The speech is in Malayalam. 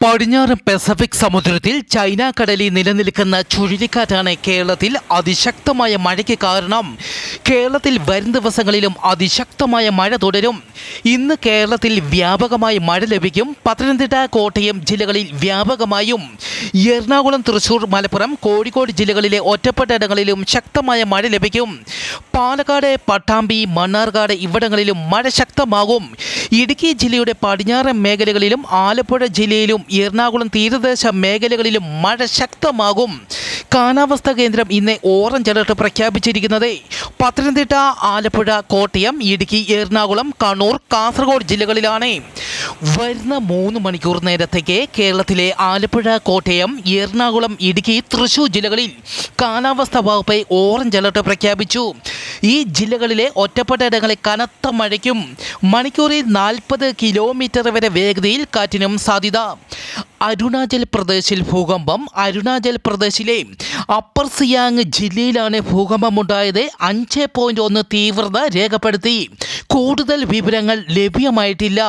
പടിഞ്ഞാറൻ പസഫിക് സമുദ്രത്തിൽ ചൈന കടലിൽ നിലനിൽക്കുന്ന ചുഴലിക്കാറ്റാണ് കേരളത്തിൽ അതിശക്തമായ മഴയ്ക്ക് കാരണം. കേരളത്തിൽ വരും ദിവസങ്ങളിലും അതിശക്തമായ മഴ തുടരും. ഇന്ന് കേരളത്തിൽ വ്യാപകമായി മഴ ലഭിക്കും. പത്തനംതിട്ട, കോട്ടയം ജില്ലകളിൽ വ്യാപകമായും, എറണാകുളം, തൃശൂർ, മലപ്പുറം, കോഴിക്കോട് ജില്ലകളിലെ ഒറ്റപ്പെട്ട ഇടങ്ങളിലും ശക്തമായ മഴ ലഭിക്കും. പാലക്കാട്, പട്ടാമ്പി, മണ്ണാർക്കാട് ഇവിടങ്ങളിലും മഴ ശക്തമാകും. ഇടുക്കി ജില്ലയുടെ പടിഞ്ഞാറൻ മേഖലകളിലും ആലപ്പുഴ ജില്ലയിലും എറണാകുളം തീരദേശ മേഖലകളിലും മഴ ശക്തമാകും. കാലാവസ്ഥാ കേന്ദ്രം ഇന്ന് ഓറഞ്ച് അലർട്ട് പ്രഖ്യാപിച്ചിരിക്കുന്നത് പത്തനംതിട്ട, ആലപ്പുഴ, കോട്ടയം, ഇടുക്കി, എറണാകുളം, കണ്ണൂർ, കാസർഗോഡ് ജില്ലകളിലാണ്. വരുന്ന 3 മണിക്കൂർ നേരത്തേക്ക് കേരളത്തിലെ ആലപ്പുഴ, കോട്ടയം, എറണാകുളം, ഇടുക്കി, തൃശൂർ ജില്ലകളിൽ കാലാവസ്ഥാ വകുപ്പ് ഓറഞ്ച് അലർട്ട് പ്രഖ്യാപിച്ചു. ഈ ജില്ലകളിലെ ഒറ്റപ്പെട്ട ഇടങ്ങളിൽ കനത്ത മഴയ്ക്കും മണിക്കൂറിൽ 40 കിലോമീറ്റർ വരെ വേഗതയിൽ കാറ്റിനും സാധ്യത. അരുണാചൽ പ്രദേശിൽ ഭൂകമ്പം. അരുണാചൽ പ്രദേശിലെ അപ്പർ സിയാങ് ജില്ലയിലാണ് ഭൂകമ്പമുണ്ടായത്. 5.1 തീവ്രത രേഖപ്പെടുത്തി. കൂടുതൽ വിവരങ്ങൾ ലഭ്യമായിട്ടില്ല.